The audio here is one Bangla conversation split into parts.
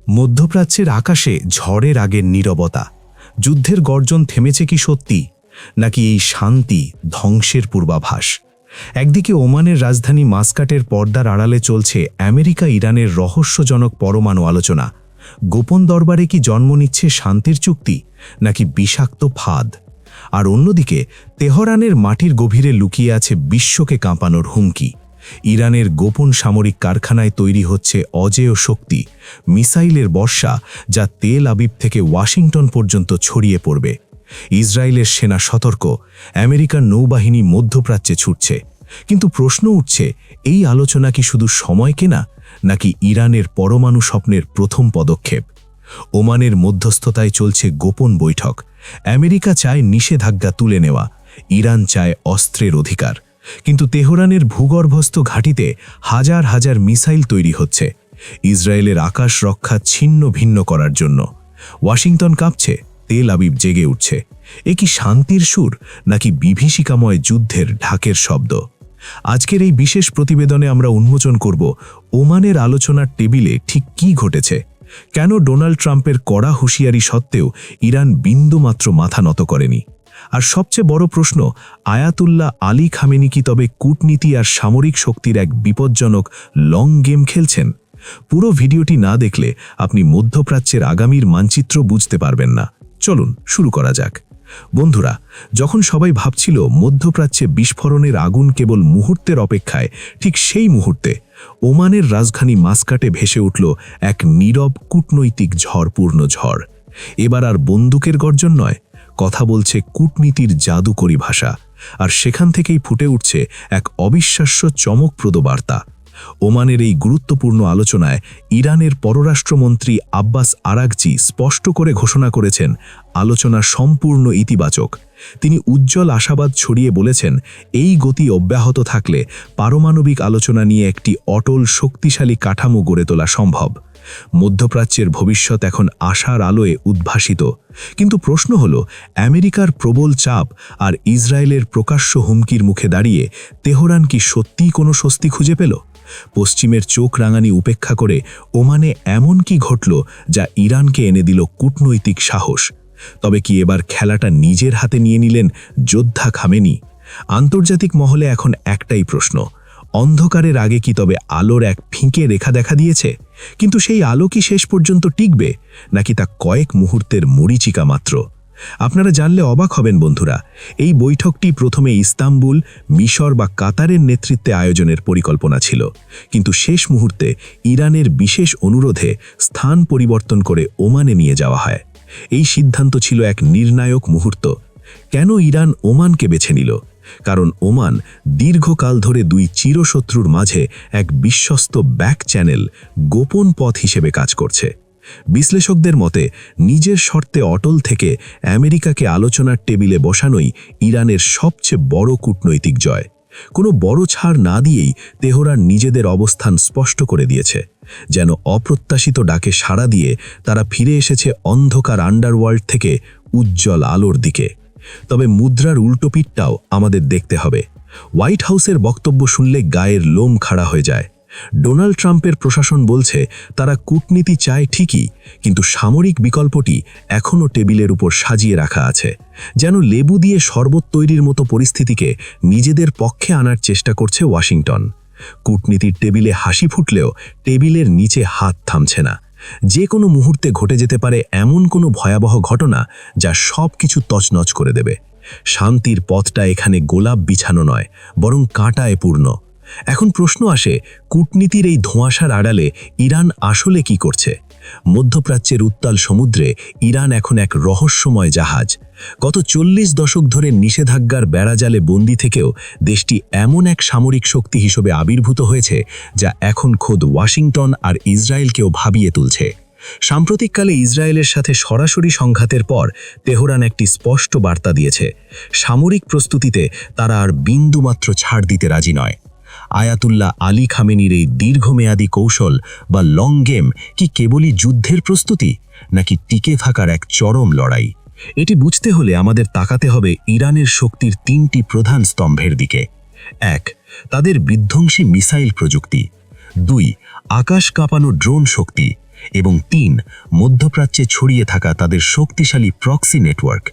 মধ্যপ্রাচ্যের আকাশে ঝড়ের আগের নীরবতা। যুদ্ধের গর্জন থেমেছে কি সত্যি, নাকি এই শান্তি ধ্বংসের পূর্বাভাস? একদিকে ওমানের রাজধানী মাস্কাটের পর্দার আড়ালে চলছে আমেরিকা ইরানের রহস্যজনক পরমাণু আলোচনা। গোপন দরবারে কি জন্ম নিচ্ছে শান্তির চুক্তি, নাকি বিষাক্ত ফাঁদ? আর অন্যদিকে তেহরানের মাটির গভীরে লুকিয়ে আছে বিশ্বকে কাঁপানোর হুমকি। ইরানের গোপন সামরিক কারখানায় তৈরি হচ্ছে অজেয় শক্তি, মিসাইলের বর্ষা, যা তেল আবিব থেকে ওয়াশিংটন পর্যন্ত ছড়িয়ে পড়বে। ইসরায়েলের সেনা সতর্ক, আমেরিকার নৌবাহিনী মধ্যপ্রাচ্যে ছুটছে। কিন্তু প্রশ্ন উঠছে, এই আলোচনা কি শুধু সময় কেনা, নাকি ইরানের পরমাণু স্বপ্নের প্রথম পদক্ষেপ? ওমানের মধ্যস্থতায় চলছে গোপন বৈঠক। আমেরিকা চায় নিষেধাজ্ঞা তুলে নেওয়া, ইরান চায় অস্ত্রের অধিকার। কিন্তু তেহরানের ভূগর্ভস্থ ঘাঁটিতে হাজার হাজার মিসাইল তৈরি হচ্ছে, ইসরায়েলের আকাশ রক্ষা ছিন্ন ভিন্ন করার জন্য। ওয়াশিংটন কাঁপছে, তেল আবিব জেগে উঠছে। এ কি শান্তির সুর, নাকি বিভীষিকাময় যুদ্ধের ঢাকের শব্দ? আজকের এই বিশেষ প্রতিবেদনে আমরা উন্মোচন করব ওমানের আলোচনার টেবিলে ঠিক কি ঘটেছে, কেন ডোনাল্ড ট্রাম্পের কড়া হুঁশিয়ারি সত্ত্বেও ইরান বিন্দুমাত্র মাথা নত করেনি। আর সবচেয়ে বড় প্রশ্ন, আয়াতুল্লাহ আলী খামেনি কি তবে কূটনীতি আর সামরিক শক্তির এক বিপজ্জনক লং গেম খেলছেন? পুরো ভিডিওটি না দেখলে আপনি মধ্যপ্রাচ্যের আগামীর মানচিত্র বুঝতে পারবেন না। চলুন শুরু করা যাক। বন্ধুরা, যখন সবাই ভাবছিল মধ্যপ্রাচ্যে বিস্ফোরণের আগুন কেবল মুহূর্তের অপেক্ষায়, ঠিক সেই মুহূর্তে ওমানের রাজধানী মাস্কাটে ভেসে উঠল এক নীরব কূটনৈতিক ঝড়পূর্ণ ঝড়। এবার আর বন্দুকের গর্জন নয়, কথা বলছে কূটনীতির জাদুকরী ভাষা। আর সেখান থেকেই ফুটে উঠছে এক অবিশ্বাস্য চমকপ্রদ বার্তা। ওমানের এই গুরুত্বপূর্ণ আলোচনায় ইরানের পররাষ্ট্রমন্ত্রী আব্বাস আরাগচি স্পষ্ট করে ঘোষণা করেছেন, আলোচনা সম্পূর্ণ ইতিবাচক। তিনি উজ্জ্বল আশাবাদ ছড়িয়ে বলেছেন, এই গতি অব্যাহত থাকলে পারমাণবিক আলোচনা নিয়ে একটি অটল শক্তিশালী কাঠামো গড়ে তোলা সম্ভব। মধ্যপ্রাচ্যের ভবিষ্যৎ এখন আশার আলোয় উদ্ভাসিত। কিন্তু প্রশ্ন হল, আমেরিকার প্রবল চাপ আর ইসরায়েলের প্রকাশ্য হুমকির মুখে দাঁড়িয়ে তেহরান কি সত্যিই কোনো স্বস্তি খুঁজে পেল? পশ্চিমের চোখ রাঙানি উপেক্ষা করে ওমানে এমন কি ঘটল যা ইরানকে এনে দিল কূটনৈতিক সাহস? তবে কি এবার খেলাটা নিজের হাতে নিয়ে নিলেন যোদ্ধা খামেনি? আন্তর্জাতিক মহলে এখন একটাই প্রশ্ন, অন্ধকারের আগে কি তবে আলোর এক ফিকে রেখা দেখা দিয়েছে? কিন্তু সেই আলো কি শেষ পর্যন্ত টিকবে, নাকি তা কয়েক মুহূর্তের মরীচিকা মাত্র? আপনারা জানলে অবাক হবেন বন্ধুরা, এই বৈঠকটি প্রথমে ইস্তাম্বুল, মিশর বা কাতারের নেতৃত্বে আয়োজনের পরিকল্পনা ছিল। কিন্তু শেষ মুহূর্তে ইরানের বিশেষ অনুরোধে স্থান পরিবর্তন করে ওমানে নিয়ে যাওয়া হয়। এই সিদ্ধান্ত ছিল এক নির্ণায়ক মুহূর্ত। কেন ইরান ওমানকে বেছে নিল? কারণ ওমান দীর্ঘকাল ধরে দুই চিরশত্রুর মাঝে এক বিশ্বস্ত ব্যাক চ্যানেল, গোপন পথ হিসেবে কাজ করছে। বিশ্লেষকদের মতে নিজের শর্তে অটল থেকে আমেরিকাকে আলোচনার টেবিলে বসানোই ইরানের সবচেয়ে বড় কূটনৈতিক জয়। কোনো বড় ছাড় না দিয়েই তেহরান নিজেদের অবস্থান স্পষ্ট করে দিয়েছে। যেন অপ্রত্যাশিত ডাকে সাড়া দিয়ে তারা ফিরে এসেছে অন্ধকার আন্ডারওয়ার্ল্ড থেকে উজ্জ্বল আলোর দিকে। তবে মুদ্রার উল্টোপিঠটাও আমাদের দেখতে হবে। হোয়াইট হাউসের বক্তব্য শুনলে গায়ের লোম খাড়া হয়ে যায়। ডোনাল্ড ট্রাম্পের প্রশাসন বলছে তারা কূটনীতি চায় ঠিকই, কিন্তু সামরিক বিকল্পটি এখনও টেবিলের উপর সাজিয়ে রাখা আছে। যেন লেবু দিয়ে শরবত তৈরির মতো পরিস্থিতিকে নিজেদের পক্ষে আনার চেষ্টা করছে ওয়াশিংটন। কূটনীতির টেবিলে হাসি ফুটলেও টেবিলের নিচে হাত থামছে না। যে কোনো মুহূর্তে ঘটে যেতে পারে এমন কোনো ভয়াবহ ঘটনা যা সব কিছু তছনছ করে দেবে। শান্তির পথটা এখানে গোলাপ বিছানো নয়, বরং কাঁটায় পূর্ণ। এখন প্রশ্ন আসে, কূটনীতির এই ধোঁয়াশার আড়ালে ইরান আসলে কি করছে? মধ্যপ্রাচ্যের উত্তাল সমুদ্রে ইরান এখন এক রহস্যময় জাহাজ। গত 40 দশক ধরে নিষেধাজ্ঞার বেড়াজালে বন্দী থেকেও দেশটি এমন এক সামরিক শক্তি হিসেবে আবির্ভূত হয়েছে যা এখন খোদ ওয়াশিংটন আর ইসরায়েলকেও ভাবিয়ে তুলছে। সাম্প্রতিককালে ইসরায়েলের সাথে সরাসরি সংঘাতের পর তেহরান একটি স্পষ্ট বার্তা দিয়েছে, সামরিক প্রস্তুতিতে তারা আর বিন্দুমাত্র ছাড় দিতে রাজি নয়। আয়াতুল্লাহ আলী খামেনির এই দীর্ঘমেয়াদী কৌশল বা লং গেম কি কেবলই যুদ্ধের প্রস্তুতি, নাকি টিকে থাকার এক চরম লড়াই? এটি বুঝতে হলে আমাদের তাকাতে হবে ইরানের শক্তির 3টি প্রধান স্তম্ভের দিকে। 1. তাদের বিধ্বংসী মিসাইল প্রযুক্তি। 2. আকাশ কাঁপানো ড্রোন শক্তি। এবং ৩ মধ্যপ্রাচ্যে ছড়িয়ে থাকা তাদের শক্তিশালী প্রক্সি নেটওয়ার্ক।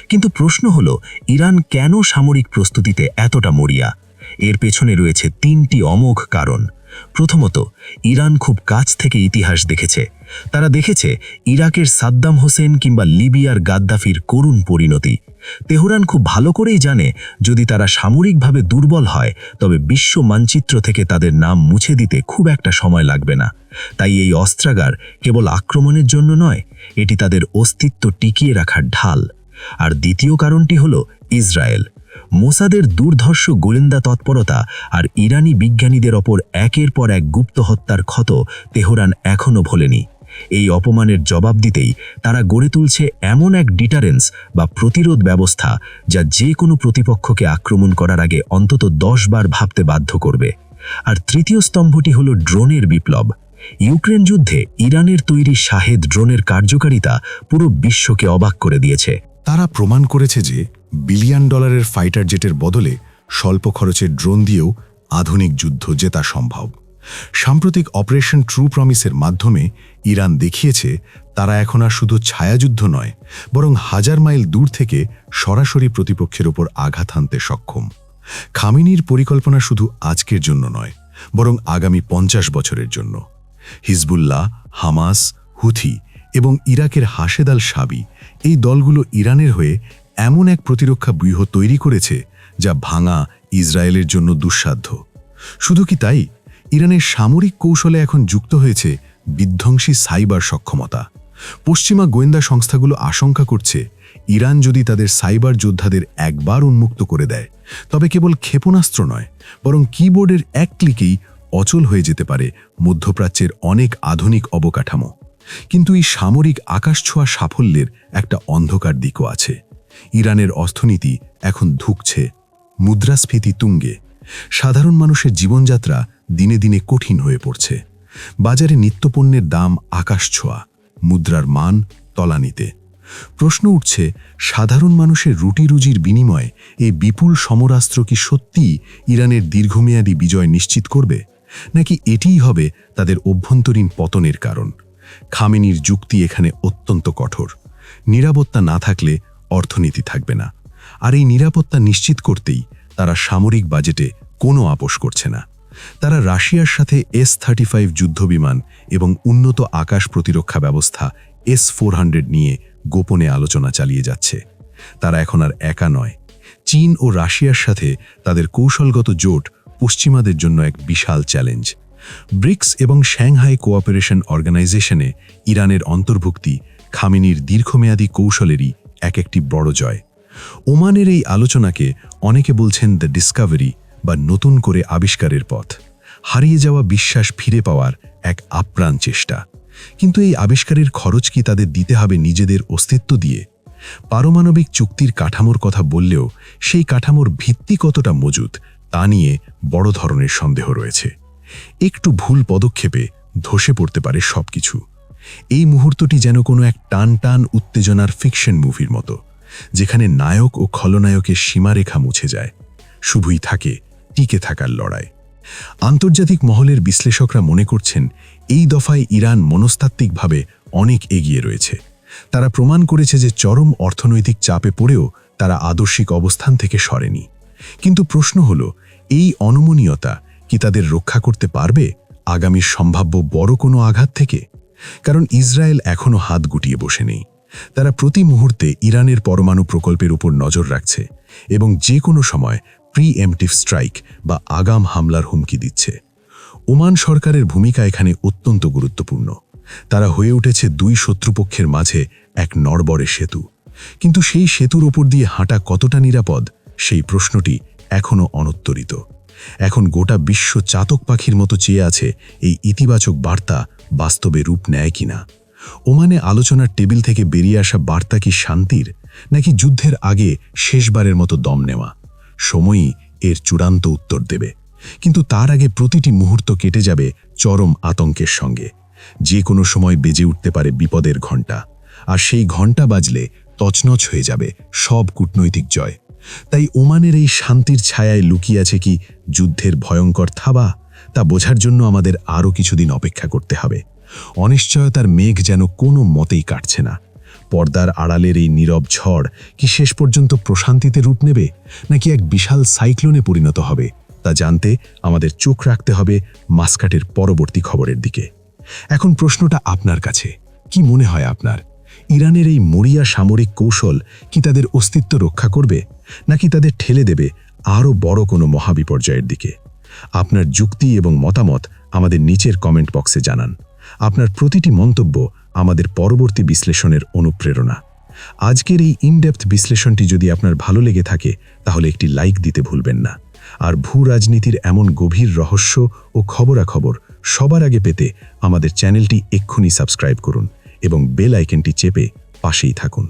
কিন্তু প্রশ্ন হল, ইরান কেন সামরিক প্রস্তুতিতে এতটা মরিয়া? এর পেছনে রয়েছে ৩টি অমোঘ কারণ। প্রথমত, ইরান খুব কাছ থেকে ইতিহাস দেখেছে। তারা দেখেছে ইরাকের সাদ্দাম হোসেন কিংবা লিবিয়ার গাদ্দাফির করুণ পরিণতি। তেহরান খুব ভালো করেই জানে, যদি তারা সামরিকভাবে দুর্বল হয় তবে বিশ্ব মানচিত্র থেকে তাদের নাম মুছে দিতে খুব একটা সময় লাগবে না। তাই এই অস্ত্রাগার কেবল আক্রমণের জন্য নয়, এটি তাদের অস্তিত্ব টিকিয়ে রাখার ঢাল। আর দ্বিতীয় কারণটি হল ইসরায়েল। মোসাদের দুর্ধর্ষ গোয়েন্দা তৎপরতা আর ইরানি বিজ্ঞানীদের ওপর একের পর এক গুপ্ত হত্যার ক্ষত তেহরান এখনও ভোলেনি। এই অপমানের জবাব দিতেই তারা গড়ে তুলছে এমন এক ডিটারেন্স বা প্রতিরোধ ব্যবস্থা, যা যে কোনো প্রতিপক্ষকে আক্রমণ করার আগে অন্তত 10 বার ভাবতে বাধ্য করবে। আর তৃতীয় স্তম্ভটি হল ড্রোনের বিপ্লব। ইউক্রেন যুদ্ধে ইরানের তৈরি শাহেদ ড্রোনের কার্যকারিতা পুরো বিশ্বকে অবাক করে দিয়েছে। তারা প্রমাণ করেছে যে $বিলিয়ন ফাইটার জেটের বদলে স্বল্প খরচের ড্রোন দিয়েও আধুনিক যুদ্ধ জেতা সম্ভব। সাম্প্রতিক অপারেশন ট্রু প্রমিসের মাধ্যমে ইরান দেখিয়েছে তারা এখন আর শুধু ছায়াযুদ্ধ নয়, বরং হাজার মাইল দূর থেকে সরাসরি প্রতিপক্ষের ওপর আঘাত হানতে সক্ষম। খামেনির পরিকল্পনা শুধু আজকের জন্য নয়, বরং আগামী 50 বছরের জন্য। হিজবুল্লাহ, হামাস, হুথি এবং ইরাকের হাশেদ আল শাবি, এই দলগুলো ইরানের হয়ে এমন এক প্রতিরক্ষা ব্যূহ তৈরি করেছে যা ভাঙা ইসরায়েলের জন্য দুঃসাধ্য। শুধু কি তাই, ইরানের সামরিক কৌশলে এখন যুক্ত হয়েছে বিধ্বংসী সাইবার সক্ষমতা। পশ্চিমা গোয়েন্দা সংস্থাগুলো আশঙ্কা করছে, ইরান যদি তাদের সাইবার যোদ্ধাদের একবার উন্মুক্ত করে দেয়, তবে কেবল ক্ষেপণাস্ত্র নয়, বরং কিবোর্ডের এক ক্লিকেই অচল হয়ে যেতে পারে মধ্যপ্রাচ্যের অনেক আধুনিক অবকাঠামো। কিন্তু এই সামরিক আকাশছোঁয়া সাফল্যের একটা অন্ধকার দিকও আছে। ইরানের অর্থনীতি এখন ধুঁকছে, মুদ্রাস্ফীতি তুঙ্গে। সাধারণ মানুষের জীবনযাত্রা দিনে দিনে কঠিন হয়ে পড়ছে। বাজারে নিত্যপণ্যের দাম আকাশছোঁয়া, মুদ্রার মান তলানিতে। প্রশ্ন উঠছে, সাধারণ মানুষের রুটি রুজির বিনিময়ে এই বিপুল সমরাস্ত্র কি সত্যিই ইরানের দীর্ঘমেয়াদী বিজয় নিশ্চিত করবে, নাকি এটিই হবে তাদের অভ্যন্তরীণ পতনের কারণ? খামেনির যুক্তি এখানে অত্যন্ত কঠোর। নিরাপত্তা না থাকলে অর্থনীতি থাকবে না, আর এই নিরাপত্তা নিশ্চিত করতেই তারা সামরিক বাজেটে কোনো আপোষ করছে না। তারা রাশিয়ার সাথে S-35 যুদ্ধবিমান এবং উন্নত আকাশ প্রতিরক্ষা ব্যবস্থা S-400 নিয়ে গোপনে আলোচনা চালিয়ে যাচ্ছে। তারা এখন আর একা নয়। চীন ও রাশিয়ার সাথে তাদের কৌশলগত জোট পশ্চিমাদের জন্য এক বিশাল চ্যালেঞ্জ। ব্রিক্স এবং সাংহাই কোঅপারেশন অর্গানাইজেশনে ইরানের অন্তর্ভুক্তি খামেনির দীর্ঘমেয়াদী কৌশলেরই একটি বড় জয়। ওমানের এই আলোচনাকে অনেকে বলছেন দ্য ডিসকভারি বা নতুন করে আবিষ্কারের পথ, হারিয়ে যাওয়া বিশ্বাস ফিরে পাওয়ার এক আপ্রাণ চেষ্টা। কিন্তু এই আবিষ্কারের খরচ কি তাদের দিতে হবে নিজেদের অস্তিত্ব দিয়ে? পারমাণবিক চুক্তির কাঠামোর কথা বললেও সেই কাঠামোর ভিত্তি কতটা মজুত তা নিয়ে বড় ধরনের সন্দেহ রয়েছে। একটু ভুল পদক্ষেপে ধসে পড়তে পারে সবকিছু। এই মুহূর্তটি যেন কোনো এক টান টান উত্তেজনার ফিকশন মুভির মতো, যেখানে নায়ক ও খলনায়কের সীমারেখা মুছে যায়, শুধুই থাকে টিকে থাকার লড়াই। আন্তর্জাতিক মহলের বিশ্লেষকরা মনে করছেন, এই দফায় ইরান মনস্তাত্ত্বিকভাবে অনেক এগিয়ে রয়েছে। তারা প্রমাণ করেছে যে চরম অর্থনৈতিক চাপে পড়েও তারা আদর্শিক অবস্থান থেকে সরেনি। কিন্তু প্রশ্ন হল, এই অনমনীয়তা কি তাদের রক্ষা করতে পারবে আগামীর সম্ভাব্য বড় কোনো আঘাত থেকে? কারণ ইসরায়েল এখনও হাত গুটিয়ে বসে নেই। তারা প্রতি মুহূর্তে ইরানের পরমাণু প্রকল্পের উপর নজর রাখছে এবং যে কোনো সময় প্রিএমটিভ স্ট্রাইক বা আগাম হামলার হুমকি দিচ্ছে। ওমান সরকারের ভূমিকা এখানে অত্যন্ত গুরুত্বপূর্ণ। তারা হয়ে উঠেছে দুই শত্রুপক্ষের মাঝে এক নড়বড়ে সেতু। কিন্তু সেই সেতুর ওপর দিয়ে হাঁটা কতটা নিরাপদ, সেই প্রশ্নটি এখনও অনুত্তরিত। এখন গোটা বিশ্ব চাতক পাখির মতো চেয়ে আছে এই ইতিবাচক বার্তা বাস্তবে রূপ নেয় কিনা। ওমানে আলোচনার টেবিল থেকে বেরিয়ে আসা বার্তা কি শান্তির, নাকি যুদ্ধের আগে শেষবারের মতো দম নেওয়া? সময়ই এর চূড়ান্ত উত্তর দেবে। কিন্তু তার আগে প্রতিটি মুহূর্ত কেটে যাবে চরম আতঙ্কের সঙ্গে। যে কোনো সময় বেজে উঠতে পারে বিপদের ঘণ্টা, আর সেই ঘণ্টা বাজলে তছনছ হয়ে যাবে সব কূটনৈতিক জয়। তাই ওমানের এই শান্তির ছায়ায় লুকিয়ে আছে কি যুদ্ধের ভয়ঙ্কর থাবা, তা বোঝার জন্য আমাদের আরও কিছুদিন অপেক্ষা করতে হবে। অনিশ্চয়তার মেঘ যেন কোনো মতেই কাটছে না। পর্দার আড়ালের এই নীরব ঝড় কি শেষ পর্যন্ত প্রশান্তিতে রূপ নেবে, নাকি এক বিশাল সাইক্লোনে পরিণত হবে, তা জানতে আমাদের চোখ রাখতে হবে মাস্কাটের পরবর্তী খবরের দিকে। এখন প্রশ্নটা আপনার কাছে, কি মনে হয় আপনার? ইরানের এই মরিয়া সামরিক কৌশল কি তাদের অস্তিত্ব রক্ষা করবে, নাকি তাদের ঠেলে দেবে আরও বড় কোনো মহাবিপর্যয়ের দিকে? আপনার যুক্তি এবং মতামত আমাদের নিচের কমেন্ট বক্সে জানান। আপনার প্রতিটি মন্তব্য আমাদের পরবর্তী বিশ্লেষণের অনুপ্রেরণা। আজকের এই ইনডেপথ বিশ্লেষণটি যদি আপনার ভালো লেগে থাকে তাহলে একটি লাইক দিতে ভুলবেন না। আর ভূ রাজনীতির এমন গভীর রহস্য ও খবরাখবর সবার আগে পেতে আমাদের চ্যানেলটি এক্ষুনি সাবস্ক্রাইব করুন এবং বেল আইকনটি চেপে পাশেই থাকুন।